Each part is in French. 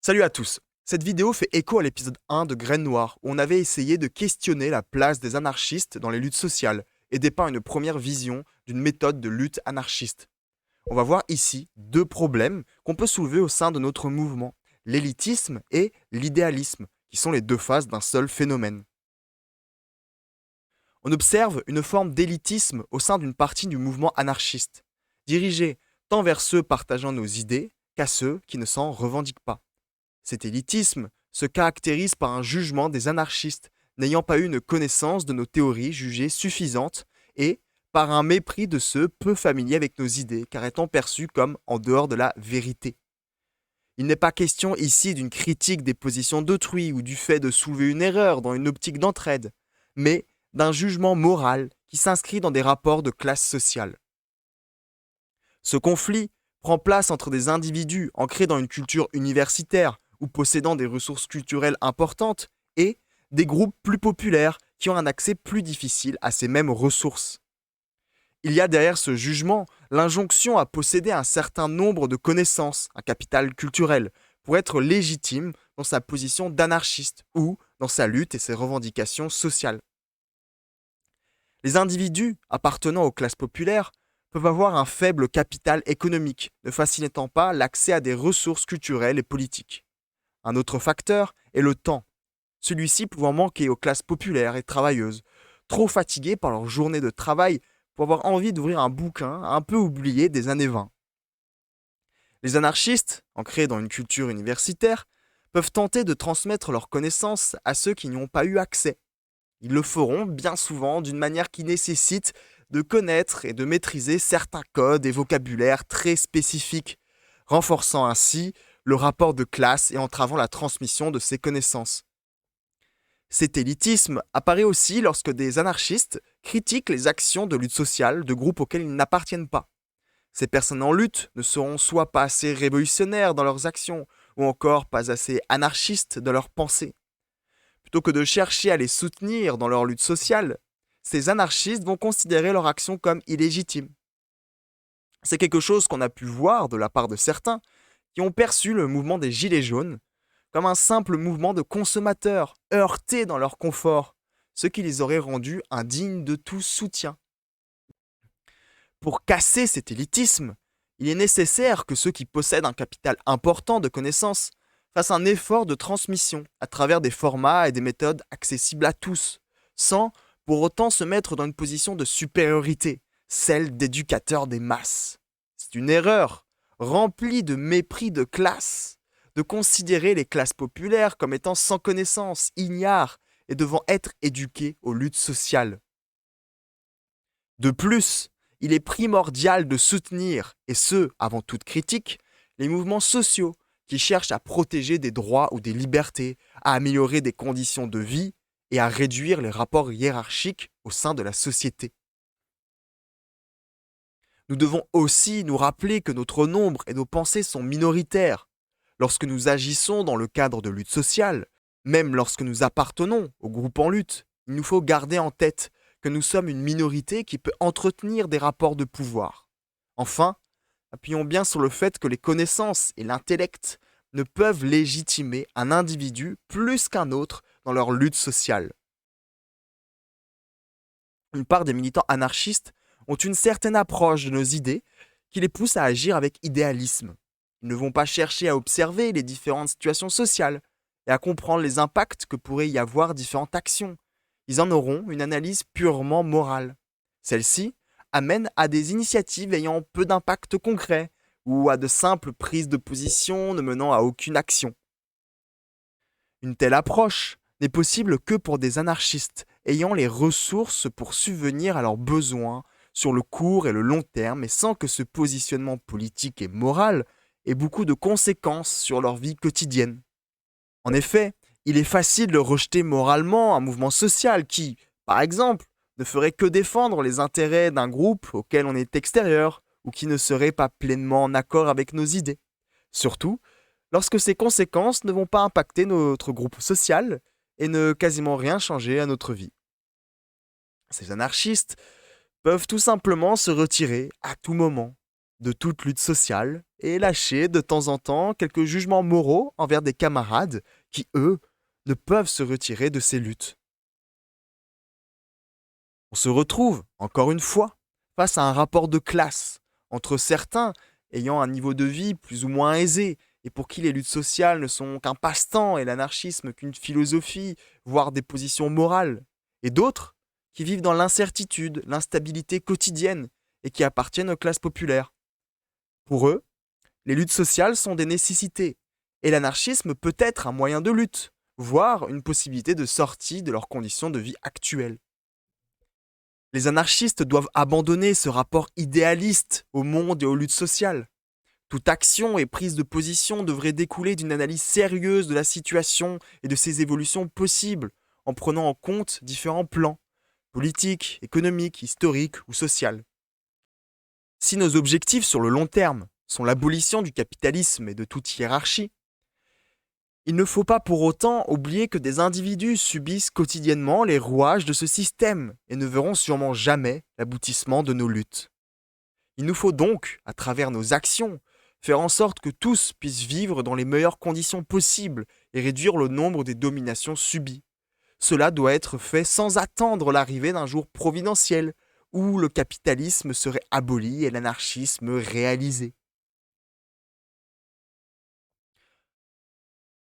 Salut à tous. Cette vidéo fait écho à l'épisode 1 de Graines Noires, où on avait essayé de questionner la place des anarchistes dans les luttes sociales et dépeint une première vision d'une méthode de lutte anarchiste. On va voir ici deux problèmes qu'on peut soulever au sein de notre mouvement, l'élitisme et l'idéalisme, qui sont les deux faces d'un seul phénomène. On observe une forme d'élitisme au sein d'une partie du mouvement anarchiste, dirigée tant vers ceux partageant nos idées qu'à ceux qui ne s'en revendiquent pas. Cet élitisme se caractérise par un jugement des anarchistes n'ayant pas eu une connaissance de nos théories jugées suffisantes et par un mépris de ceux peu familiers avec nos idées car étant perçus comme en dehors de la vérité. Il n'est pas question ici d'une critique des positions d'autrui ou du fait de soulever une erreur dans une optique d'entraide, mais d'un jugement moral qui s'inscrit dans des rapports de classe sociale. Ce conflit prend place entre des individus ancrés dans une culture universitaire ou possédant des ressources culturelles importantes et des groupes plus populaires qui ont un accès plus difficile à ces mêmes ressources. Il y a derrière ce jugement l'injonction à posséder un certain nombre de connaissances, un capital culturel, pour être légitime dans sa position d'anarchiste ou dans sa lutte et ses revendications sociales. Les individus appartenant aux classes populaires peuvent avoir un faible capital économique, ne facilitant pas l'accès à des ressources culturelles et politiques. Un autre facteur est le temps, celui-ci pouvant manquer aux classes populaires et travailleuses, trop fatiguées par leur journée de travail pour avoir envie d'ouvrir un bouquin un peu oublié des années 20. Les anarchistes, ancrés dans une culture universitaire, peuvent tenter de transmettre leurs connaissances à ceux qui n'y ont pas eu accès. Ils le feront bien souvent d'une manière qui nécessite de connaître et de maîtriser certains codes et vocabulaires très spécifiques, renforçant ainsi le rapport de classe et entravant la transmission de ces connaissances. Cet élitisme apparaît aussi lorsque des anarchistes critiquent les actions de lutte sociale de groupes auxquels ils n'appartiennent pas. Ces personnes en lutte ne seront soit pas assez révolutionnaires dans leurs actions, ou encore pas assez anarchistes dans leurs pensées. Plutôt que de chercher à les soutenir dans leur lutte sociale, ces anarchistes vont considérer leur action comme illégitime. C'est quelque chose qu'on a pu voir de la part de certains qui ont perçu le mouvement des Gilets jaunes comme un simple mouvement de consommateurs heurtés dans leur confort, ce qui les aurait rendus indignes de tout soutien. Pour casser cet élitisme, il est nécessaire que ceux qui possèdent un capital important de connaissances fassent un effort de transmission à travers des formats et des méthodes accessibles à tous, sans pour autant se mettre dans une position de supériorité, celle d'éducateur des masses. C'est une erreur, remplie de mépris de classe, de considérer les classes populaires comme étant sans connaissance, ignares et devant être éduquées aux luttes sociales. De plus, il est primordial de soutenir, et ce, avant toute critique, les mouvements sociaux qui cherchent à protéger des droits ou des libertés, à améliorer des conditions de vie et à réduire les rapports hiérarchiques au sein de la société. Nous devons aussi nous rappeler que notre nombre et nos pensées sont minoritaires. Lorsque nous agissons dans le cadre de lutte sociale, même lorsque nous appartenons au groupe en lutte, il nous faut garder en tête que nous sommes une minorité qui peut entretenir des rapports de pouvoir. Enfin, appuyons bien sur le fait que les connaissances et l'intellect ne peuvent légitimer un individu plus qu'un autre dans leur lutte sociale. Une part des militants anarchistes ont une certaine approche de nos idées qui les pousse à agir avec idéalisme. Ils ne vont pas chercher à observer les différentes situations sociales et à comprendre les impacts que pourraient y avoir différentes actions. Ils en auront une analyse purement morale. Celle-ci amène à des initiatives ayant peu d'impact concret ou à de simples prises de position ne menant à aucune action. Une telle approche n'est possible que pour des anarchistes ayant les ressources pour subvenir à leurs besoins sur le court et le long terme et sans que ce positionnement politique et moral ait beaucoup de conséquences sur leur vie quotidienne. En effet, il est facile de rejeter moralement un mouvement social qui, par exemple, ne ferait que défendre les intérêts d'un groupe auquel on est extérieur ou qui ne serait pas pleinement en accord avec nos idées. Surtout, lorsque ces conséquences ne vont pas impacter notre groupe social et ne quasiment rien changer à notre vie. Ces anarchistes peuvent tout simplement se retirer à tout moment, de toute lutte sociale et lâcher de temps en temps quelques jugements moraux envers des camarades qui, eux, ne peuvent se retirer de ces luttes. On se retrouve, encore une fois, face à un rapport de classe entre certains ayant un niveau de vie plus ou moins aisé et pour qui les luttes sociales ne sont qu'un passe-temps et l'anarchisme qu'une philosophie, voire des positions morales, et d'autres qui vivent dans l'incertitude, l'instabilité quotidienne et qui appartiennent aux classes populaires. Pour eux, les luttes sociales sont des nécessités et l'anarchisme peut être un moyen de lutte, voire une possibilité de sortie de leurs conditions de vie actuelles. Les anarchistes doivent abandonner ce rapport idéaliste au monde et aux luttes sociales. Toute action et prise de position devrait découler d'une analyse sérieuse de la situation et de ses évolutions possibles, en prenant en compte différents plans, politiques, économiques, historiques ou sociaux. Si nos objectifs sur le long terme sont l'abolition du capitalisme et de toute hiérarchie, il ne faut pas pour autant oublier que des individus subissent quotidiennement les rouages de ce système et ne verront sûrement jamais l'aboutissement de nos luttes. Il nous faut donc, à travers nos actions, faire en sorte que tous puissent vivre dans les meilleures conditions possibles et réduire le nombre des dominations subies. Cela doit être fait sans attendre l'arrivée d'un jour providentiel où le capitalisme serait aboli et l'anarchisme réalisé.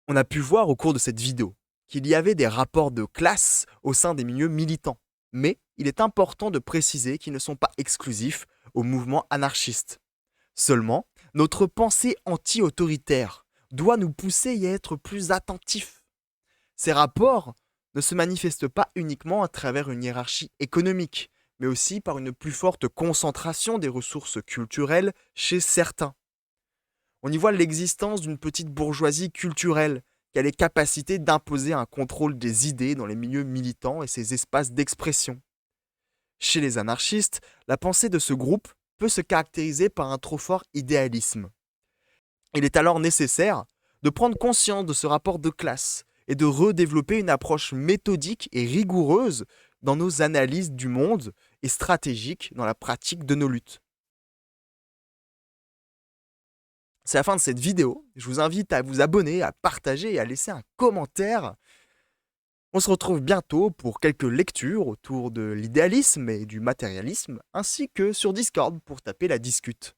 On a pu voir au cours de cette vidéo qu'il y avait des rapports de classe au sein des milieux militants, mais il est important de préciser qu'ils ne sont pas exclusifs au mouvement anarchiste. Seulement, notre pensée anti-autoritaire doit nous pousser à être plus attentifs. Ces rapports ne se manifestent pas uniquement à travers une hiérarchie économique, mais aussi par une plus forte concentration des ressources culturelles chez certains. On y voit l'existence d'une petite bourgeoisie culturelle qui a les capacités d'imposer un contrôle des idées dans les milieux militants et ses espaces d'expression. Chez les anarchistes, la pensée de ce groupe peut se caractériser par un trop fort idéalisme. Il est alors nécessaire de prendre conscience de ce rapport de classe et de redévelopper une approche méthodique et rigoureuse dans nos analyses du monde et stratégique dans la pratique de nos luttes. C'est la fin de cette vidéo. Je vous invite à vous abonner, à partager et à laisser un commentaire. On se retrouve bientôt pour quelques lectures autour de l'idéalisme et du matérialisme, ainsi que sur Discord pour taper la discute.